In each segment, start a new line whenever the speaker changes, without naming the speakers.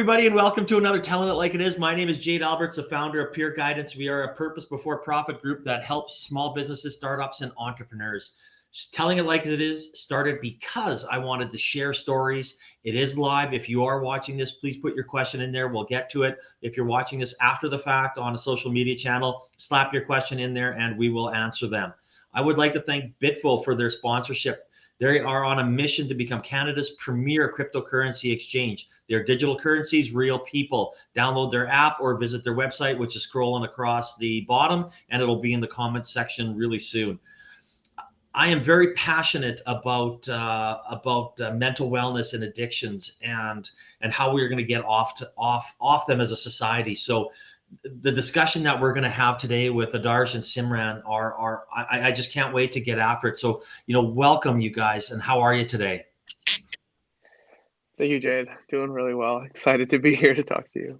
Everybody, and welcome to another Telling It Like It Is. My name is Jade Alberts, the founder of Peer Guidance. We are a purpose before profit group that helps small businesses, startups, and entrepreneurs. Telling It Like It Is started because I wanted to share stories. It is live. If you are watching this, please put your question in there. We'll get to it. If you're watching this after the fact on a social media channel, slap your question in there and we will answer them. I would like to thank Bitful for their sponsorship. They are on a mission to become Canada's premier cryptocurrency exchange. They're digital currencies, real people. Download their app or visit their website, which is scrolling across the bottom, and it'll be in the comments section really soon. I am very passionate about mental wellness and addictions, and how we're going to get off them as a society. So the discussion that we're going to have today with Adarsh and Simran I just can't wait to get after it. So, welcome you guys, and how are you today?
Thank you, Jade. Doing really well. Excited to be here to talk to you.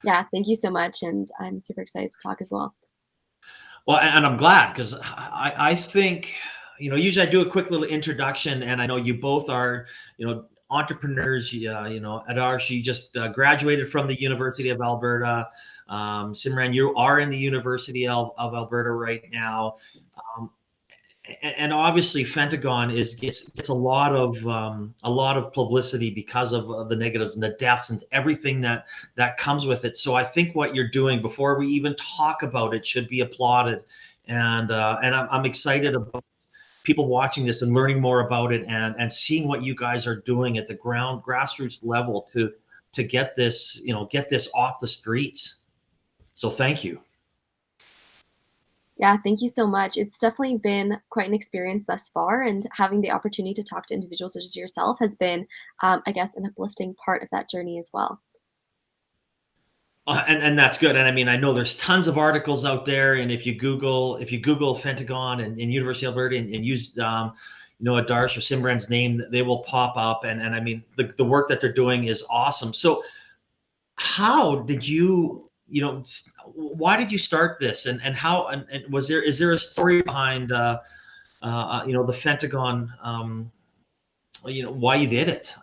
Yeah, thank you so much. And I'm super excited to talk as well.
Well, and I'm glad because I think, usually I do a quick little introduction, and I know you both are, entrepreneurs. Adarsh, you just graduated from the University of Alberta. Simran, you are in the University of Alberta right now. And obviously Fentagone gets a lot of publicity because of the negatives and the deaths and everything that comes with it. So I think what you're doing before we even talk about it should be applauded, and I'm excited about people watching this and learning more about it and seeing what you guys are doing at the grassroots level to get this off the streets. So thank you.
Yeah, thank you so much. It's definitely been quite an experience thus far, and having the opportunity to talk to individuals such as yourself has been, I guess, an uplifting part of that journey as well.
And that's good. And I mean, I know there's tons of articles out there, and if you Google Fentagone and University of Alberta and use Adarsh or Simran's name, they will pop up. And I mean, the work that they're doing is awesome. So how did why did you start this, and how, and is there a story behind the Fentagone, why you did it?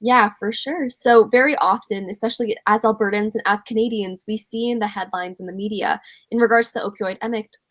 Yeah, for sure. So very often, especially as Albertans and as Canadians, we see in the headlines and the media in regards to the opioid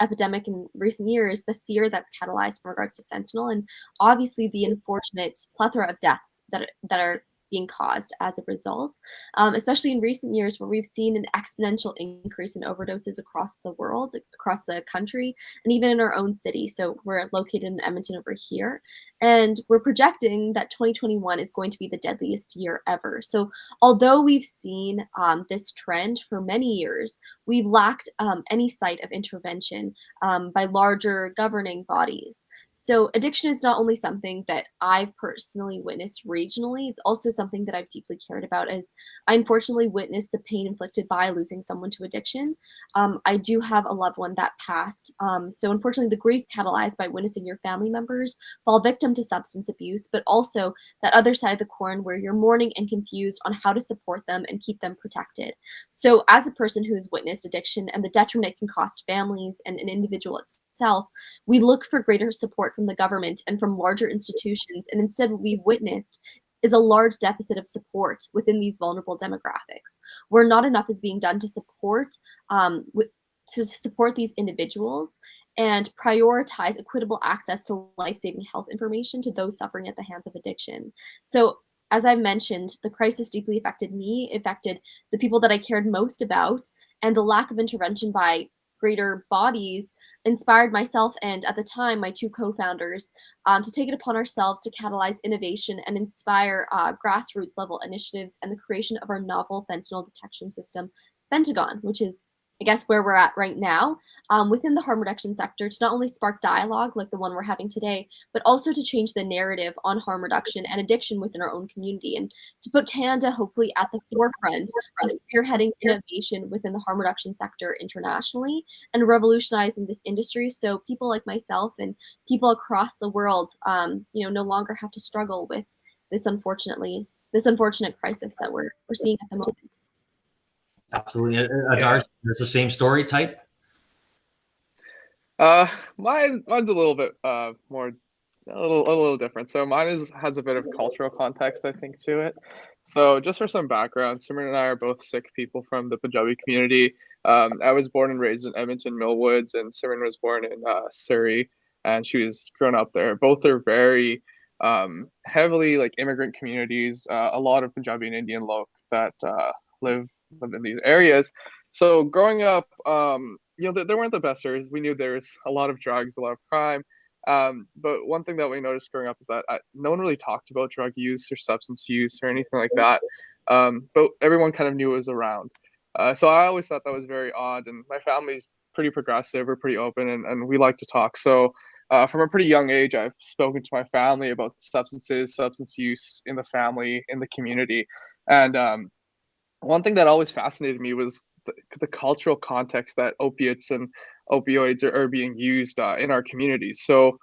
epidemic in recent years, the fear that's catalyzed in regards to fentanyl, and obviously the unfortunate plethora of deaths that are being caused as a result, especially in recent years where we've seen an exponential increase in overdoses across the world, across the country, and even in our own city. So we're located in Edmonton over here, and we're projecting that 2021 is going to be the deadliest year ever. So although we've seen this trend for many years, we've lacked any sight of intervention by larger governing bodies. So addiction is not only something that I've personally witnessed regionally, it's also something that I've deeply cared about, as I unfortunately witnessed the pain inflicted by losing someone to addiction. I do have a loved one that passed. So unfortunately, the grief catalyzed by witnessing your family members fall victim to substance abuse, but also that other side of the coin where you're mourning and confused on how to support them and keep them protected. So as a person who has witnessed addiction and the detriment it can cost families and an individual itself, we look for greater support from the government and from larger institutions, and instead what we've witnessed is a large deficit of support within these vulnerable demographics, where not enough is being done to support these individuals and prioritize equitable access to life-saving health information to those suffering at the hands of addiction. So as I mentioned, the crisis deeply affected me, affected the people that I cared most about, and the lack of intervention by greater bodies inspired myself and, at the time, my two co-founders to take it upon ourselves to catalyze innovation and inspire grassroots level initiatives and the creation of our novel fentanyl detection system, Fentagone, which is, I guess, where we're at right now within the harm reduction sector, to not only spark dialogue like the one we're having today, but also to change the narrative on harm reduction and addiction within our own community, and to put Canada hopefully at the forefront of spearheading innovation within the harm reduction sector internationally and revolutionizing this industry, so people like myself and people across the world, no longer have to struggle with this unfortunate crisis that we're seeing at the moment.
Absolutely. Adarsh, there's the same story type?
Mine's a little bit more A little different. So mine has a bit of cultural context, I think, to it. So just for some background, Simran and I are both Sikh people from the Punjabi community. I was born and raised in Edmonton, Millwoods, and Simran was born in Surrey, and she was grown up there. Both are very heavily like immigrant communities. A lot of Punjabi and Indian folk that live in these areas. So growing up, there weren't the best years. We knew there was a lot of drugs, a lot of crime. But one thing that we noticed growing up is that no one really talked about drug use or substance use or anything like that. But everyone kind of knew it was around. So I always thought that was very odd. And my family's pretty progressive, we're pretty open, and we like to talk. So from a pretty young age, I've spoken to my family about substances, substance use in the family, in the community. And one thing that always fascinated me was the cultural context that opiates and opioids are being used in our communities. So,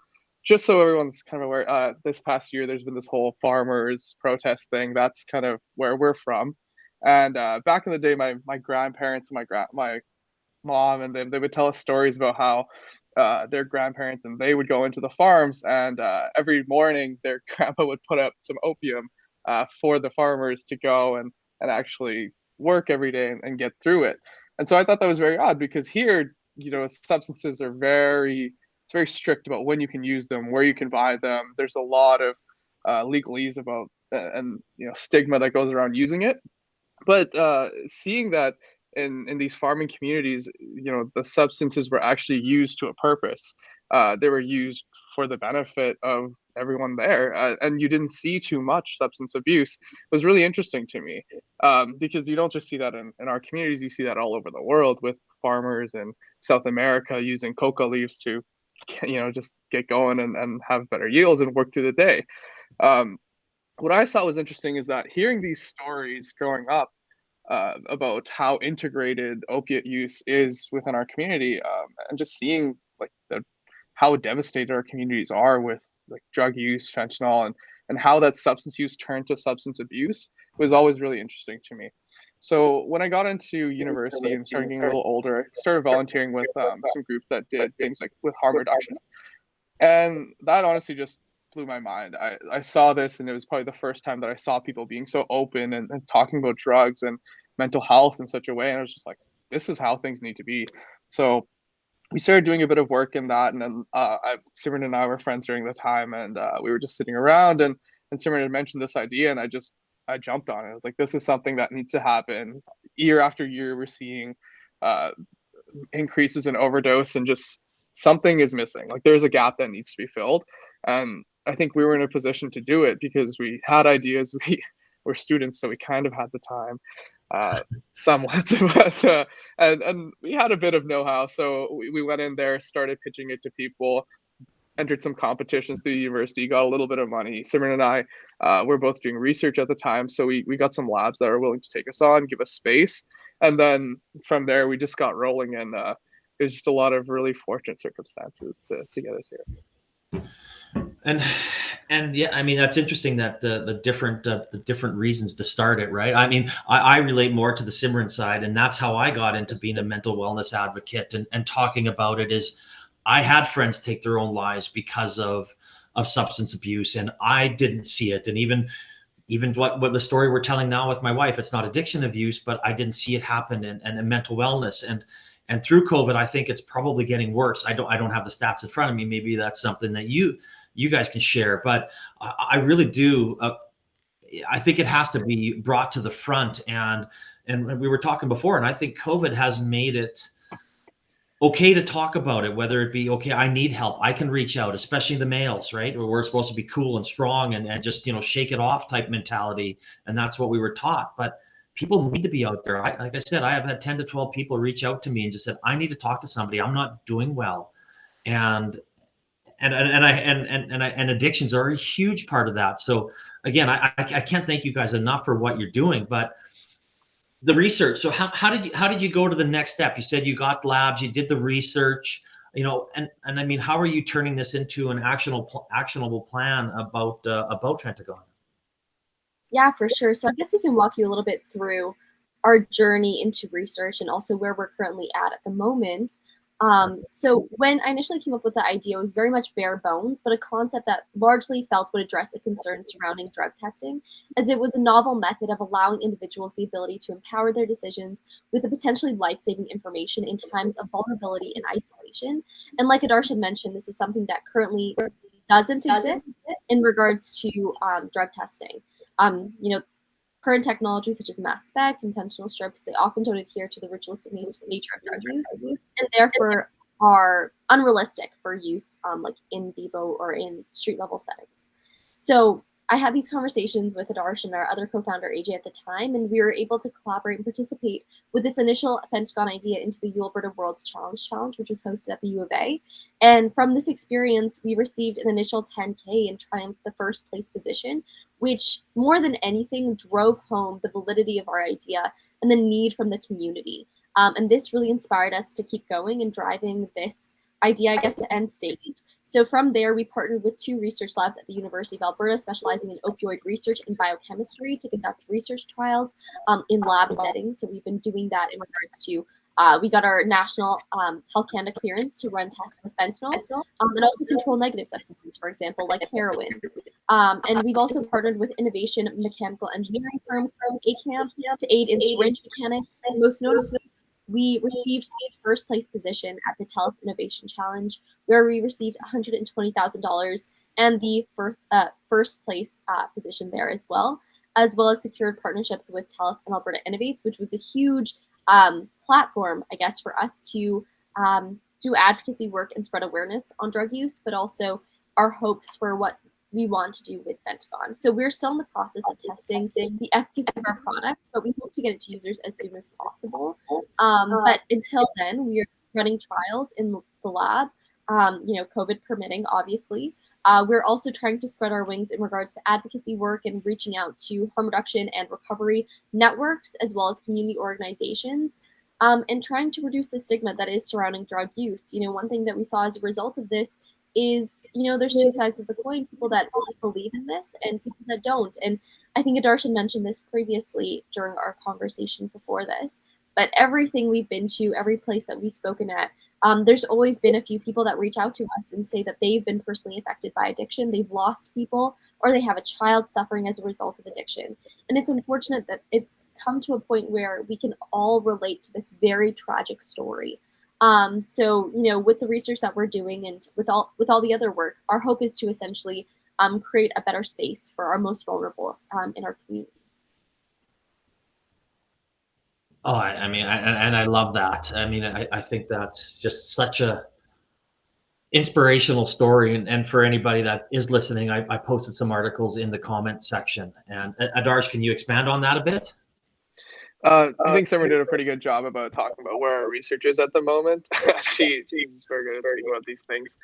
just so everyone's kind of aware, this past year there's been this whole farmers protest thing. That's kind of where we're from. And back in the day, my grandparents and my mom and them, they would tell us stories about how their grandparents and they would go into the farms, and every morning their grandpa would put up some opium for the farmers to go and actually work every day and get through it. And so I thought that was very odd because here, substances are it's very strict about when you can use them, where you can buy them. There's a lot of legalese about and stigma that goes around using it. But seeing that in these farming communities, the substances were actually used to a purpose. They were used for the benefit of everyone there, and you didn't see too much substance abuse. Was really interesting to me because you don't just see that in our communities. You see that all over the world with farmers in South America using coca leaves to, just get going and have better yields and work through the day. Um, what I saw was interesting is that hearing these stories growing up about how integrated opiate use is within our community, and just seeing like how devastated our communities are with like drug use, fentanyl, and how that substance use turned to substance abuse was always really interesting to me. So when I got into university and started getting a little older, I started volunteering with some groups that did things like with harm reduction, and that honestly just blew my mind. I saw this, and it was probably the first time that I saw people being so open and talking about drugs and mental health in such a way. And I was just like, this is how things need to be. So we started doing a bit of work in that. And then Simran and I were friends during the time, and we were just sitting around, and Simran had mentioned this idea, and I jumped on it. I was like, this is something that needs to happen. Year after year, we're seeing uh, increases in overdose, and just something is missing. Like there's a gap that needs to be filled. And I think we were in a position to do it because we had ideas. We were students, so we kind of had the time, somewhat, but and we had a bit of know-how. So we went in there, started pitching it to people, entered some competitions through the university, got a little bit of money. Simran and I were both doing research at the time, so we got some labs that are willing to take us on, give us space, and then from there we just got rolling. And it was just a lot of really fortunate circumstances to get us here.
And yeah, I mean that's interesting that the different reasons to start it, right? I mean, I relate more to the Simran side, and that's how I got into being a mental wellness advocate and talking about it. Is I had friends take their own lives because of substance abuse, and I didn't see it. And even what the story we're telling now with my wife, it's not addiction abuse, but I didn't see it happen and mental wellness. And through COVID, I think it's probably getting worse. I don't have the stats in front of me. Maybe that's something that you guys can share, but I really do. I think it has to be brought to the front, and we were talking before, and I think COVID has made it okay to talk about it, whether it be, okay, I need help, I can reach out, especially the males, right? Where we're supposed to be cool and strong and just, shake it off type mentality. And that's what we were taught. But people need to be out there. Like I said, I have had 10 to 12 people reach out to me and just said, I need to talk to somebody. I'm not doing well. And addictions are a huge part of that. So again, I can't thank you guys enough for what you're doing, but the research. So how did you go to the next step? You said you got labs, you did the research, and I mean, how are you turning this into an actionable plan about Fentagone?
Yeah, for sure. So I guess we can walk you a little bit through our journey into research and also where we're currently at the moment. So when I initially came up with the idea, it was very much bare bones, but a concept that largely felt would address the concerns surrounding drug testing, as it was a novel method of allowing individuals the ability to empower their decisions with the potentially life-saving information in times of vulnerability and isolation. And like Adarsh had mentioned, this is something that currently doesn't exist in regards to drug testing. You know, current technologies such as mass spec, conventional strips, they often don't adhere to the ritualistic nature of drug use, and therefore are unrealistic for use like in vivo or in street level settings. So I had these conversations with Adarsh and our other co-founder AJ at the time, and we were able to collaborate and participate with this initial Fentagone idea into the U Alberta World's Challenge, which was hosted at the U of A. And from this experience, we received an initial 10K and triumphed the first place position, which more than anything drove home the validity of our idea and the need from the community. And this really inspired us to keep going and driving this idea, I guess, to end stage. So from there, we partnered with 2 research labs at the University of Alberta, specializing in opioid research and biochemistry to conduct research trials in lab settings. So we've been doing that in regards to we got our national Health Canada clearance to run tests with fentanyl and also control negative substances, for example, like heroin. And we've also partnered with innovation mechanical engineering firm ACAMP to aid in syringe mechanics. And most notably, we received the first place position at the TELUS Innovation Challenge, where we received $120,000 and the first place position there as well as secured partnerships with TELUS and Alberta Innovates, which was a huge platform, I guess, for us to do advocacy work and spread awareness on drug use, but also our hopes for what we want to do with Fentagone. So we're still in the process of testing the efficacy of our product, but we hope to get it to users as soon as possible. But until then, we are running trials in the lab, COVID permitting, obviously. We're also trying to spread our wings in regards to advocacy work and reaching out to harm reduction and recovery networks, as well as community organizations, and trying to reduce the stigma that is surrounding drug use. One thing that we saw as a result of this is, there's 2 sides of the coin, people that really believe in this and people that don't. And I think Adarsh had mentioned this previously during our conversation before this, but everything we've been to, every place that we've spoken at, there's always been a few people that reach out to us and say that they've been personally affected by addiction, they've lost people, or they have a child suffering as a result of addiction. And it's unfortunate that it's come to a point where we can all relate to this very tragic story. So, with the research that we're doing and with all the other work, our hope is to essentially create a better space for our most vulnerable in our community.
Oh, I love that. I think that's just such a inspirational story. And for anybody that is listening, I posted some articles in the comment section. And Adarsh, can you expand on that a bit?
I think Summer did a pretty good job about talking about where our research is at the moment. She's very good at speaking about these things.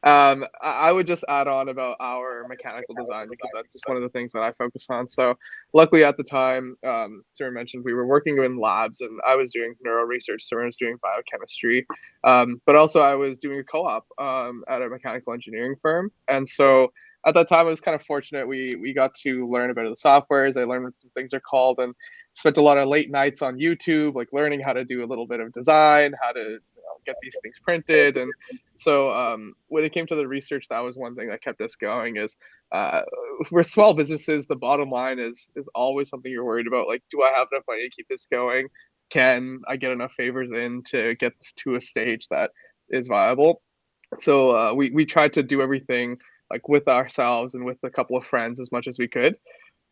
I would just add on about our mechanical design because that's one of the things that I focus on. So luckily at the time, Summer mentioned we were working in labs and I was doing neuro research, Summer was doing biochemistry, but also I was doing a co-op at a mechanical engineering firm. And so at that time, I was kind of fortunate. We got to learn a bit of the softwares. I learned what some things are called and spent a lot of late nights on YouTube, like learning how to do a little bit of design, how to get these things printed. And so when it came to the research, that was one thing that kept us going is we're small businesses. The bottom line is always something you're worried about. Like, do I have enough money to keep this going? Can I get enough favors in to get this to a stage that is viable? So we tried to do everything like with ourselves and with a couple of friends as much as we could.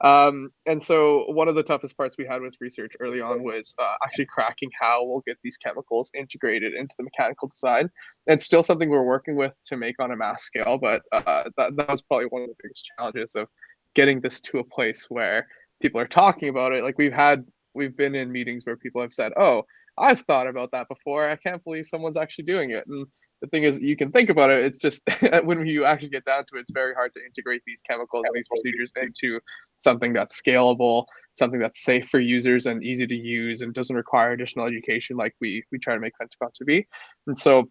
And so one of the toughest parts we had with research early on was actually cracking how we'll get these chemicals integrated into the mechanical design. It's still something we're working with to make on a mass scale, but that was probably one of the biggest challenges of getting this to a place where people are talking about it. Like we've been in meetings where people have said, "Oh, I've thought about that before. I can't believe someone's actually doing it." And the thing is, you can think about it. It's just when you actually get down to it, it's very hard to integrate these chemicals and these procedures into something that's scalable, something that's safe for users and easy to use and doesn't require additional education like we try to make Fentagone to be. And so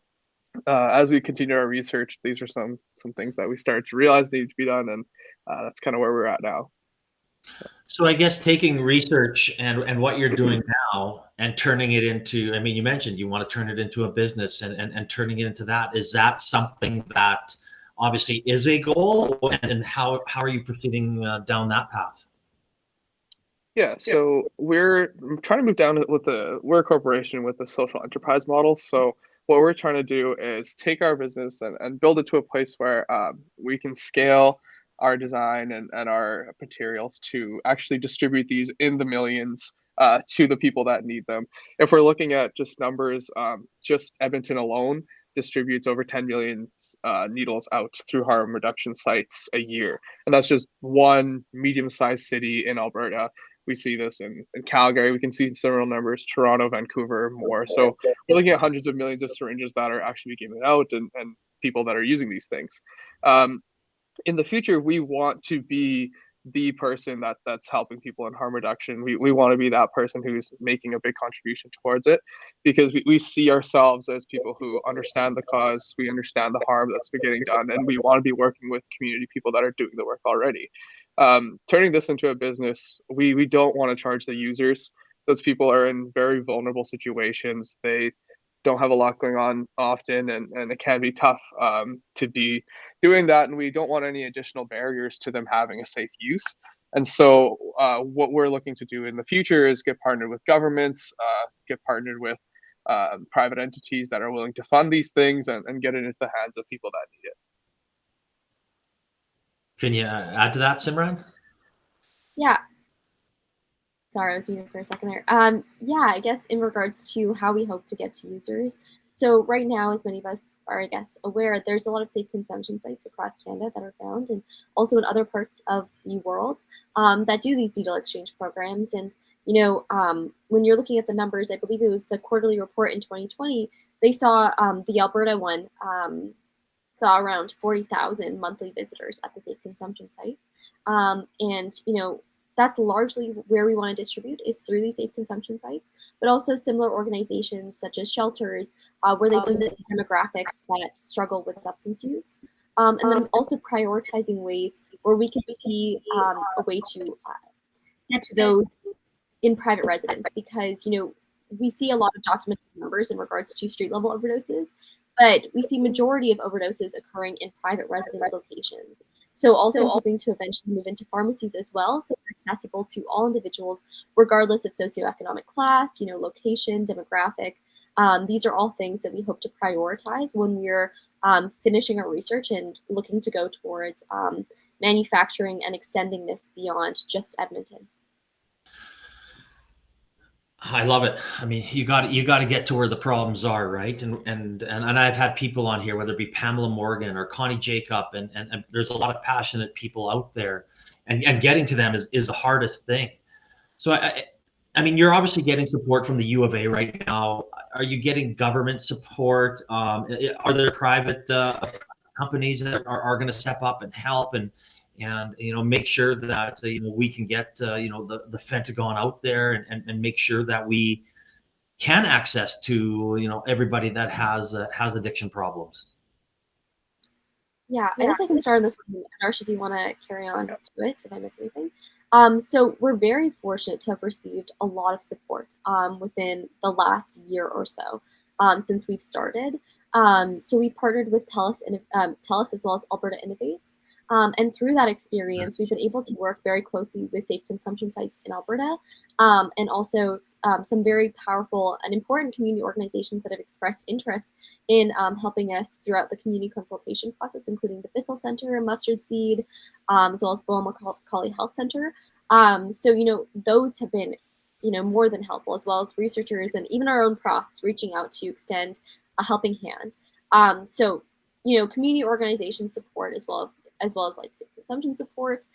as we continue our research, these are some things that we started to realize needed to be done, and that's kind of where we're at now.
So I guess taking research and what you're doing now and turning it into, I mean, you mentioned you want to turn it into a business and turning it into that. Is that something that obviously is a goal? And how are you proceeding down that path?
Yeah, so we're trying to move down with we're a corporation with a social enterprise model. So what we're trying to do is take our business and build it to a place where we can scale our design and our materials to actually distribute these in the millions to the people that need them. If we're looking at just numbers, just Edmonton alone distributes over 10 million needles out through harm reduction sites a year. And that's just one medium-sized city in Alberta. We see this in Calgary. We can see similar numbers, Toronto, Vancouver, more. So we're looking at hundreds of millions of syringes that are actually given out and people that are using these things. In the future, we want to be the person that's helping people in harm reduction. We want to be that person who's making a big contribution towards it because we see ourselves as people who understand the cause, we understand the harm that's been getting done, and we want to be working with community people that are doing the work already. Turning this into a business, we don't want to charge the users. Those people are in very vulnerable situations. They don't have a lot going on often, and it can be tough to be doing that. And we don't want any additional barriers to them having a safe use. And so, what we're looking to do in the future is get partnered with governments, get partnered with private entities that are willing to fund these things and get it into the hands of people that need it.
Can you add to that, Simran?
Yeah. Sorry, I was muted for a second there. Yeah, I guess in regards to how we hope to get to users. So right now, as many of us are, I guess, aware, there's a lot of safe consumption sites across Canada that are found, and also in other parts of the world that do these needle exchange programs. And when you're looking at the numbers, I believe it was the quarterly report in 2020. They saw the Alberta one saw around 40,000 monthly visitors at the safe consumption site, and that's largely where we want to distribute is through these safe consumption sites, but also similar organizations such as shelters where they do see demographics that struggle with substance use. And then also prioritizing ways where we can be a way to get to those in private residence because, we see a lot of documented numbers in regards to street level overdoses, but we see majority of overdoses occurring in private residence locations. So also hoping to eventually move into pharmacies as well, so they're accessible to all individuals, regardless of socioeconomic class, location, demographic. These are all things that we hope to prioritize when we're finishing our research and looking to go towards manufacturing and extending this beyond just Edmonton.
I love it. I mean, you got to get to where the problems are, right? And I've had people on here, whether it be Pamela Morgan or Connie Jacob, and there's a lot of passionate people out there, and getting to them is the hardest thing. So I mean, you're obviously getting support from the U of A right now. Are you getting government support? Are there private companies that are going to step up and help and make sure that we can get the Fentagone out there and make sure that we can access to everybody that has addiction problems.
Yeah, I guess I can start on this one, Adarsh, if you want to carry on to it, if I miss anything. So we're very fortunate to have received a lot of support within the last year or so since we've started. So we partnered with TELUS as well as Alberta Innovates. And through that experience, we've been able to work very closely with safe consumption sites in Alberta, and also some very powerful and important community organizations that have expressed interest in helping us throughout the community consultation process, including the Bissell Center, Mustard Seed, as well as Boa Macaulay Health Center. So, those have been, more than helpful, as well as researchers and even our own profs reaching out to extend a helping hand. So, community organization support as well as like safe consumption support.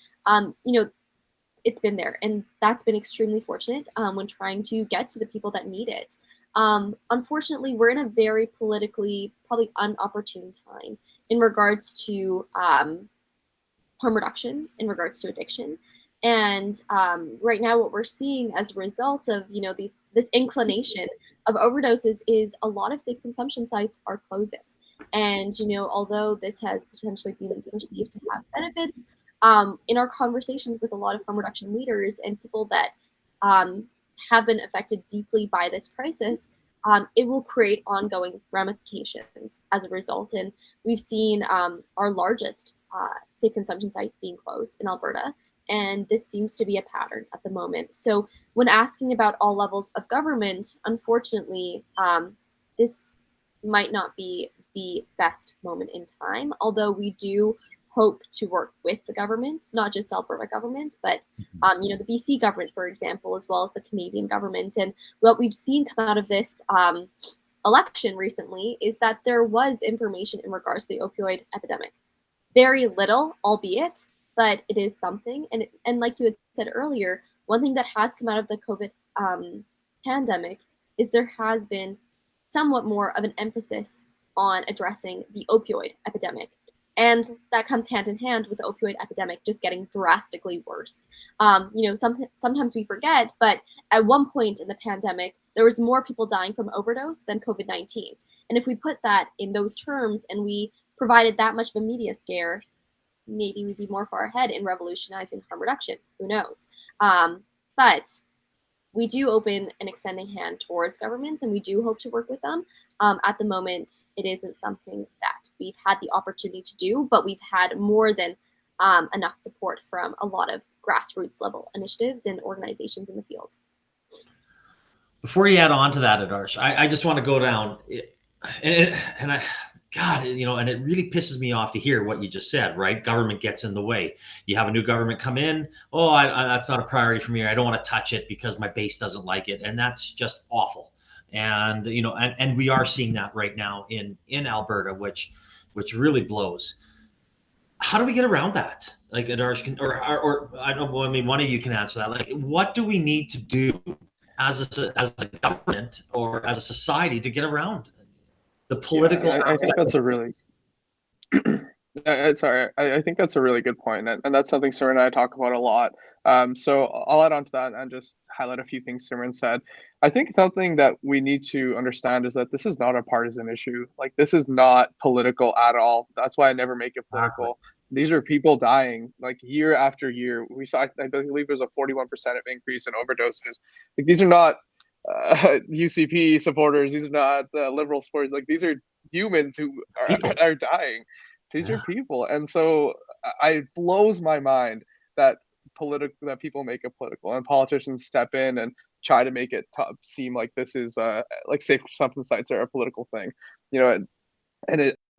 It's been there, and that's been extremely fortunate when trying to get to the people that need it. Unfortunately, we're in a very politically probably unopportune time in regards to harm reduction, in regards to addiction. And right now, what we're seeing as a result of this inclination of overdoses is a lot of safe consumption sites are closing. And although this has potentially been perceived to have benefits, in our conversations with a lot of harm reduction leaders and people that have been affected deeply by this crisis, it will create ongoing ramifications as a result. And we've seen our largest safe consumption site being closed in Alberta, and this seems to be a pattern at the moment. So when asking about all levels of government, unfortunately, this might not be the best moment in time, although we do hope to work with the government, not just Alberta government, but the BC government, for example, as well as the Canadian government. And what we've seen come out of this election recently is that there was information in regards to the opioid epidemic. Very little, albeit, but it is something. And like you had said earlier, one thing that has come out of the COVID pandemic is there has been somewhat more of an emphasis on addressing the opioid epidemic. And that comes hand in hand with the opioid epidemic just getting drastically worse. Sometimes we forget, but at one point in the pandemic, there was more people dying from overdose than COVID-19. And if we put that in those terms and we provided that much of a media scare, maybe we'd be more far ahead in revolutionizing harm reduction. Who knows? But we do open an extending hand towards governments, and we do hope to work with them. At the moment, it isn't something that we've had the opportunity to do, but we've had more than enough support from a lot of grassroots level initiatives and organizations in the field.
Before you add on to that, Adarsh, I just want to go down, and it really pisses me off to hear what you just said, right? Government gets in the way. You have a new government come in. Oh, that's not a priority for me. I don't want to touch it because my base doesn't like it. And that's just awful. And, and we are seeing that right now in Alberta, which really blows. How do we get around that? Like Adarsh can, or I don't know, I mean, one of you can answer that. Like, what do we need to do as a government or as a society to get around the political?
Yeah, I think that's a really I think that's a really good point, and that's something Simran and I talk about a lot. So I'll add on to that and just highlight a few things Simran said. I think something that we need to understand is that this is not a partisan issue. Like, this is not political at all. That's why I never make it political. These are people dying like year after year. We saw, I believe there's a 41% of increase in overdoses. Like, these are not UCP supporters. These are not liberal supporters. Like, these are humans who are dying. These are people, and so it blows my mind that people make it political and politicians step in and try to make it seem like this is like safe consumption sites are a political thing,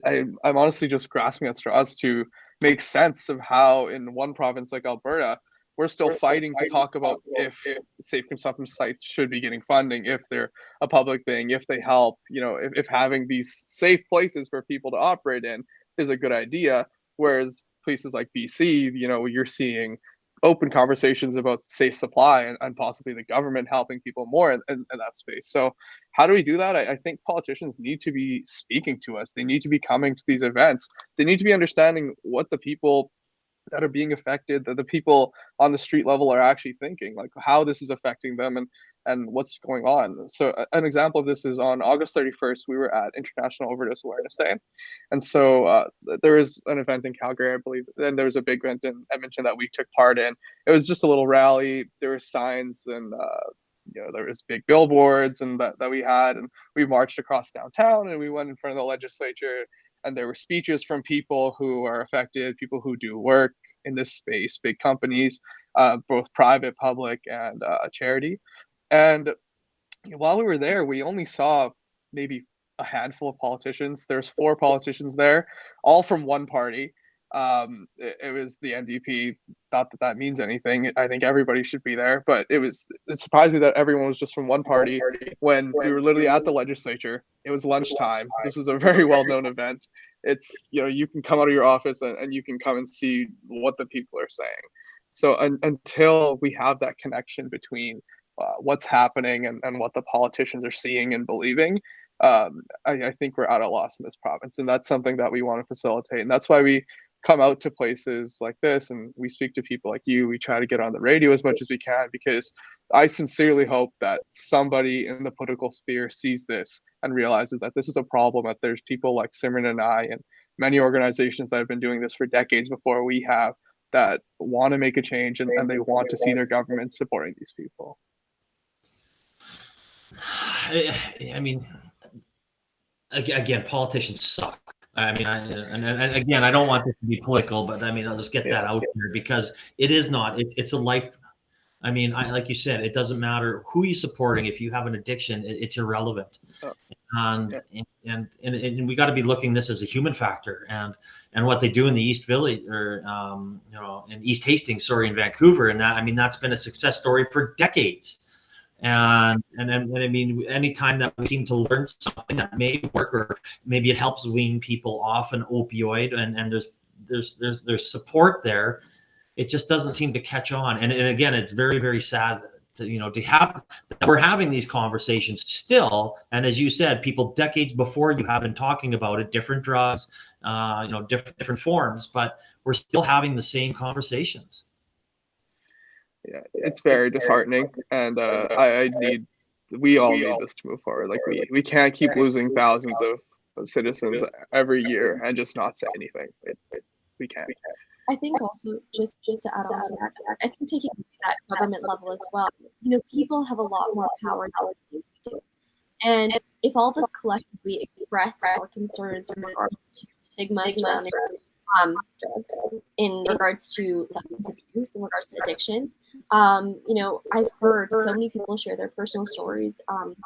I'm honestly just grasping at straws to make sense of how in one province like Alberta we're still fighting to talk about if safe consumption sites should be getting funding, if they're a public thing, if they help, if having these safe places for people to operate in is a good idea. Whereas places like BC, you're seeing open conversations about safe supply and possibly the government helping people more in that space. So how do we do that? I think politicians need to be speaking to us. They need to be coming to these events. They need to be understanding what the people that are being affected, that the people on the street level are actually thinking, like how this is affecting them and what's going on. So an example of this is on August 31st, we were at International Overdose Awareness Day. And so there was an event in Calgary, I believe, and there was a big event in Edmonton that we took part in. It was just a little rally. There were signs and there was big billboards and that we had, and we marched across downtown and we went in front of the legislature, and there were speeches from people who are affected, people who do work in this space, big companies, both private, public, and charity. And while we were there, we only saw maybe a handful of politicians. There's 4 politicians there, all from one party. It was the NDP. Not that that means anything. I think everybody should be there, but it surprised me that everyone was just from one party when we were literally at the legislature. It was lunchtime. This is a very well-known event. It's, you can come out of your office and you can come and see what the people are saying. So until we have that connection between what's happening and what the politicians are seeing and believing, I think we're at a loss in this province, and that's something that we want to facilitate. And that's why we come out to places like this and we speak to people like you. We try to get on the radio as much as we can, because I sincerely hope that somebody in the political sphere sees this and realizes that this is a problem, that there's people like Simran and I and many organizations that have been doing this for decades before we have, that want to make a change and they want to see their government supporting these people?
I mean, again, politicians suck. I mean, and again, I don't want this to be political, but I mean, I'll just get that out here because it is not. It's a life. I mean, like you said, it doesn't matter who you're supporting. If you have an addiction, it's irrelevant. And we got to be looking this as a human factor, and what they do in the East Village or in East Hastings, in Vancouver, and that, I mean, that's been a success story for decades. And I mean, anytime that we seem to learn something that may work, or maybe it helps wean people off an opioid, and there's support there, it just doesn't seem to catch on. And again, it's very, very sad to have that we're having these conversations still. And as you said, people decades before you have been talking about it, different drugs, different forms, but we're still having the same conversations.
Yeah, it's very disheartening, and we all need this to move forward. Like we can't keep losing thousands of citizens every year and just not say anything. We can't.
I think also just to add on to that, I think taking that government level as well, people have a lot more power than we do. And if all of us collectively express our concerns in regards to stigma surrounding drugs, in regards to substance abuse, in regards to addiction, I've heard so many people share their personal stories of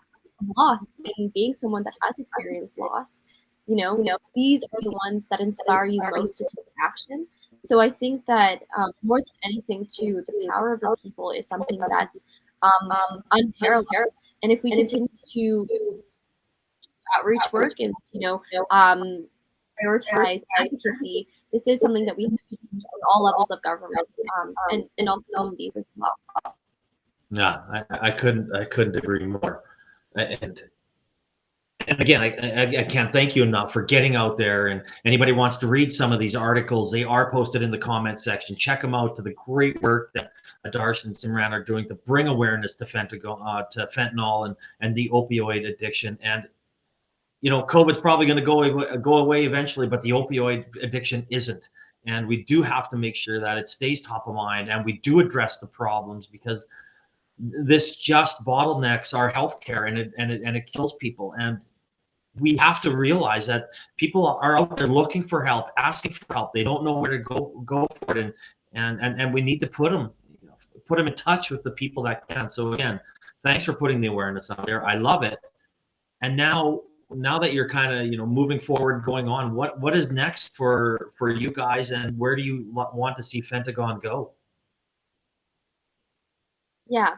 loss and being someone that has experienced loss. These are the ones that inspire you most to take action. So I think that more than anything, too, the power of the people is something that's unparalleled. And if we continue to outreach work and prioritize advocacy, this is something that we have to do at all levels of government and all communities as well.
Yeah, I couldn't agree more. And again, I can't thank you enough for getting out there. And anybody wants to read some of these articles, they are posted in the comment section. Check them out, to the great work that Adarsh and Simran are doing to bring awareness to fentanyl and the opioid addiction. And COVID's probably going to go away eventually, but the opioid addiction isn't. And we do have to make sure that it stays top of mind, and we do address the problems, because this just bottlenecks our healthcare, and it kills people. And we have to realize that people are out there looking for help, asking for help. They don't know where to go for it, and we need to put them in touch with the people that can. So again, thanks for putting the awareness out there. I love it. And now that you're kind of moving forward, going on, what is next for you guys, and where do you want to see Fentagone go?
Yeah.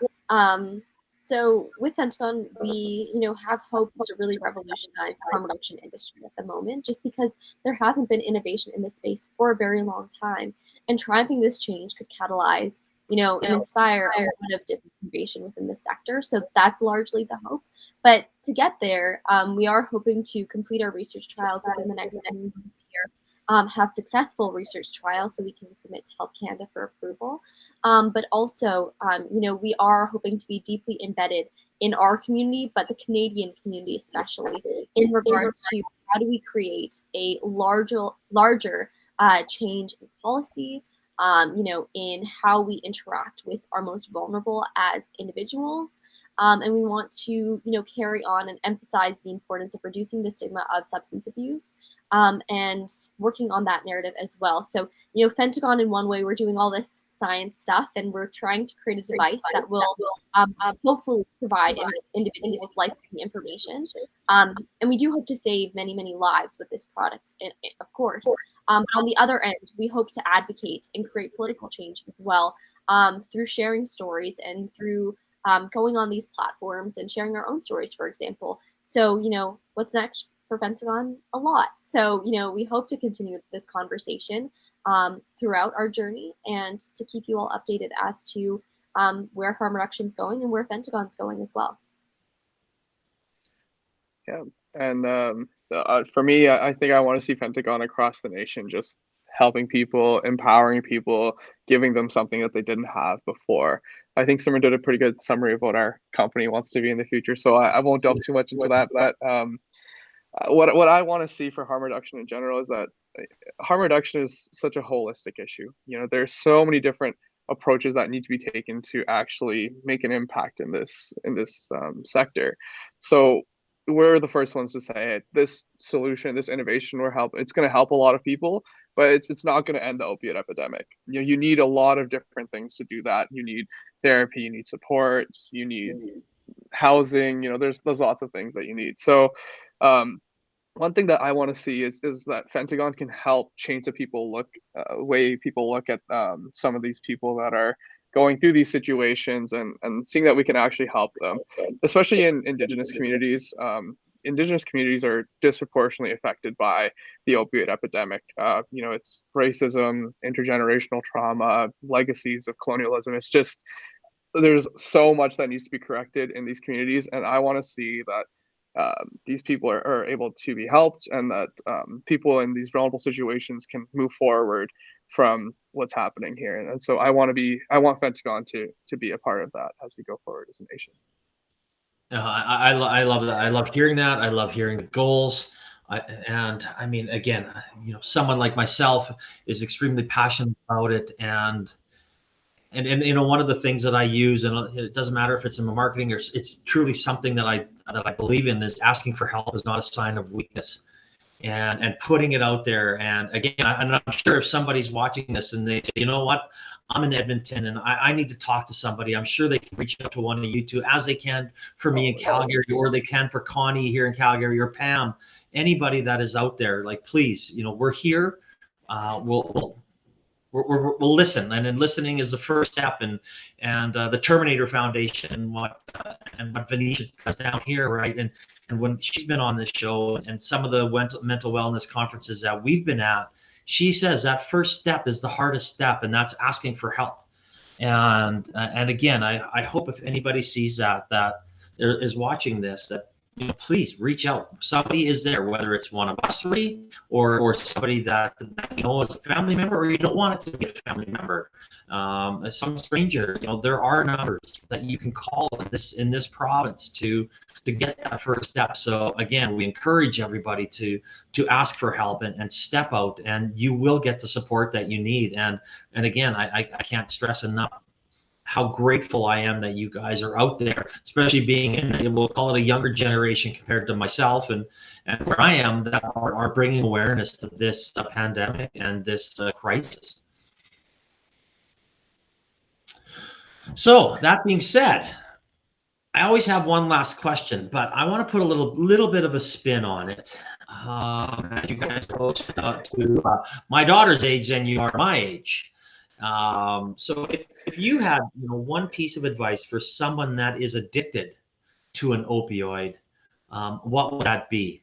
So with Fentagone, we, have hopes to really revolutionize the harm reduction industry at the moment, just because there hasn't been innovation in this space for a very long time. And driving this change could catalyze, and inspire a lot of different innovation within the sector. So that's largely the hope. But to get there, we are hoping to complete our research trials within the next 9 months here. Have successful research trials so we can submit to Health Canada for approval. But also, we are hoping to be deeply embedded in our community, but the Canadian community especially, in regards to how do we create a larger change in policy, in how we interact with our most vulnerable as individuals. And we want to, carry on and emphasize the importance of reducing the stigma of substance abuse, and working on that narrative as well. So, Fentagone, in one way, we're doing all this science stuff, and we're trying to create a device that will hopefully provide individuals life-saving information. And we do hope to save many, many lives with this product, of course. On the other end, we hope to advocate and create political change as well, through sharing stories and through going on these platforms and sharing our own stories, for example. So, what's next for Fentagone? A lot. So, we hope to continue this conversation throughout our journey, and to keep you all updated as to where harm reduction is going and where Fentagone's going as well.
Yeah, and for me, I think I want to see Fentagone across the nation, just helping people, empowering people, giving them something that they didn't have before. I think someone did a pretty good summary of what our company wants to be in the future, so I won't delve too much into that. But what I want to see for harm reduction in general is that harm reduction is such a holistic issue. There's so many different approaches that need to be taken to actually make an impact in this sector. So we're the first ones to say, hey, this solution, this innovation, it's going to help a lot of people, but it's not going to end the opiate epidemic. You need a lot of different things to do that. You need therapy, you need supports, you need housing. There's lots of things that you need. So one thing that I want to see is that Fentagone can help change the way people look at some of these people that are going through these situations, and seeing that we can actually help them, especially in Indigenous communities. Indigenous communities are disproportionately affected by the opioid epidemic. It's racism, intergenerational trauma, legacies of colonialism. It's just, there's so much that needs to be corrected in these communities, and I want to see that these people are able to be helped, and that people in these vulnerable situations can move forward from what's happening here. And so I want Fentagone to be a part of that as we go forward as a nation.
I love that. I love hearing that. I love hearing the goals. And I mean, again, someone like myself is extremely passionate about it, and one of the things that I use, and it doesn't matter if it's in my marketing or it's truly something that I believe in, is asking for help is not a sign of weakness, and putting it out there. And again, I'm sure if somebody's watching this and they say, you know what, I'm in Edmonton and I need to talk to somebody, I'm sure they can reach out to one of you two, as they can for me in Calgary, or they can for Connie here in Calgary, or Pam, anybody that is out there. Like, please, we're here. We'll listen, and then listening is the first step. And the Terminator Foundation, and what Venetia does down here, right? And when she's been on this show, and some of the mental wellness conferences that we've been at, she says that first step is the hardest step, and that's asking for help. And again, I hope if anybody sees that is watching this, that please reach out. Somebody is there, whether it's one of us three or somebody that is a family member, or you don't want it to be a family member, some stranger. There are numbers that you can call in this province to get that first step. So again, we encourage everybody to ask for help and step out, and you will get the support that you need. And again, I can't stress enough how grateful I am that you guys are out there, especially being in, we'll call it a younger generation compared to myself and where I am, that are bringing awareness to this pandemic and this crisis. So that being said, I always have one last question, but I want to put a little bit of a spin on it. As you guys go to my daughter's age, and you are my age. So if you had one piece of advice for someone that is addicted to an opioid, what would that be?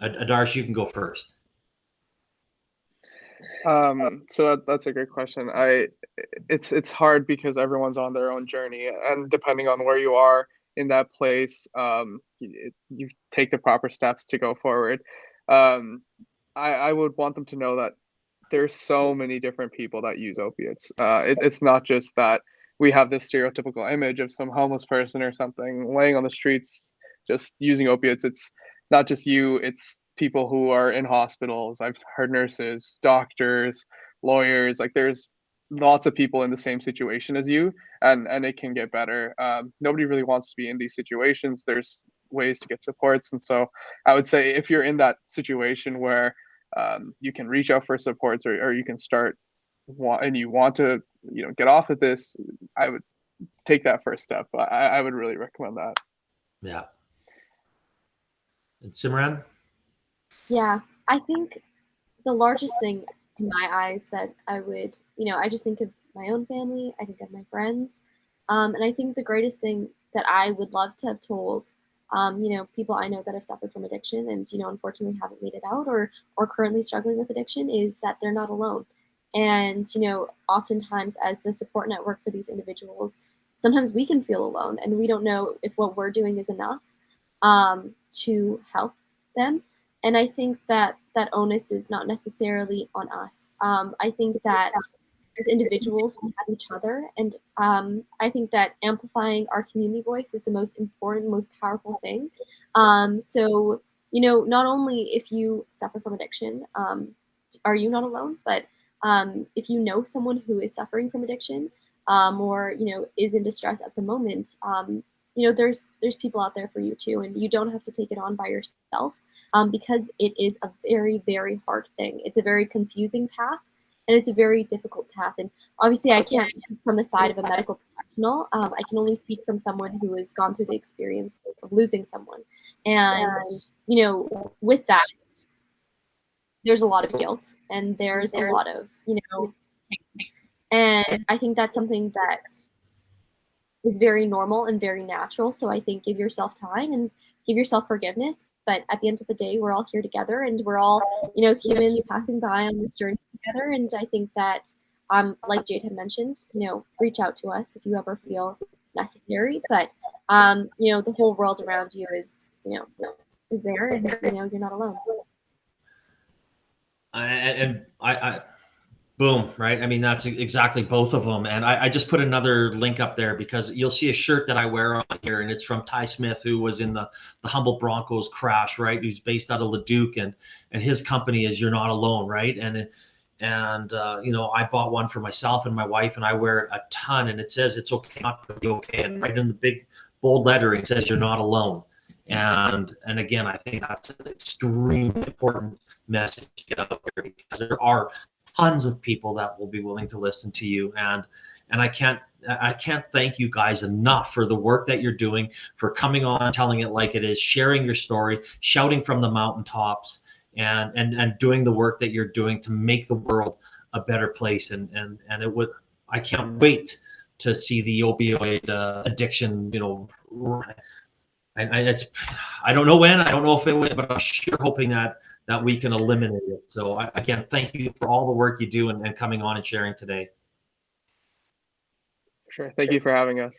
Adarsh, you can go first.
So that's a great question. It's hard because everyone's on their own journey, and depending on where you are in that place, you take the proper steps to go forward. I would want them to know that there's so many different people that use opiates. It's not just that we have this stereotypical image of some homeless person or something laying on the streets just using opiates. It's not just you, it's people who are in hospitals. I've heard nurses, doctors, lawyers. Like, there's lots of people in the same situation as you, and it can get better. Nobody really wants to be in these situations. There's ways to get supports. And so I would say, if you're in that situation where you can reach out for supports, or you can start and you want to get off of this, I would take that first step. I would really recommend that.
Yeah. And Simran?
Yeah, I think the largest thing in my eyes that I would, I just think of my own family, I think of my friends, and I think the greatest thing that I would love to have told, people I know that have suffered from addiction and, unfortunately haven't made it out, or currently struggling with addiction, is that they're not alone. And, oftentimes as the support network for these individuals, sometimes we can feel alone, and we don't know if what we're doing is enough to help them. And I think that onus is not necessarily on us. I think that as individuals, we have each other. And I think that amplifying our community voice is the most important, most powerful thing. So, not only if you suffer from addiction, are you not alone? But if you know someone who is suffering from addiction, or is in distress at the moment, there's people out there for you too, and you don't have to take it on by yourself, because it is a very, very hard thing. It's a very confusing path, and it's a very difficult path. And obviously, I can't speak from the side of a medical professional. I can only speak from someone who has gone through the experience of losing someone. And with that, there's a lot of guilt, and there's a lot of and I think that's something that is very normal and very natural. So I think give yourself time and give yourself forgiveness. But at the end of the day, we're all here together, and we're all, humans passing by on this journey together. And I think that, like Jade had mentioned, reach out to us if you ever feel necessary. But, the whole world around you is there, and, you're not alone.
I boom, right? I mean, that's exactly both of them. And I just put another link up there because you'll see a shirt that I wear on here, and it's from Ty Smith, who was in the Humboldt Broncos crash, right? Who's based out of Leduc, and his company is You're Not Alone, right? And I bought one for myself and my wife, and I wear it a ton, and it says it's okay not to be okay, and right in the big bold lettering it says You're Not Alone. And again, I think that's an extremely important message to get out there, because there are tons of people that will be willing to listen to you, and I can't thank you guys enough for the work that you're doing, for coming on, telling it like it is, sharing your story, shouting from the mountaintops, and doing the work that you're doing to make the world a better place. And I can't wait to see the opioid addiction, I don't know when, I don't know if it will, but I'm sure hoping that we can eliminate it. So again, thank you for all the work you do and coming on and sharing today.
Sure. Thank you for having us.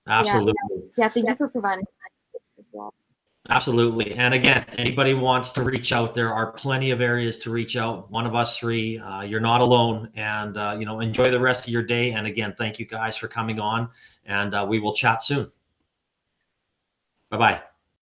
Absolutely.
Yeah, thank you for providing that as well.
Absolutely. And again, anybody wants to reach out, there are plenty of areas to reach out. One of us three, you're not alone. And, enjoy the rest of your day. And again, thank you guys for coming on, and we will chat soon. Bye-bye.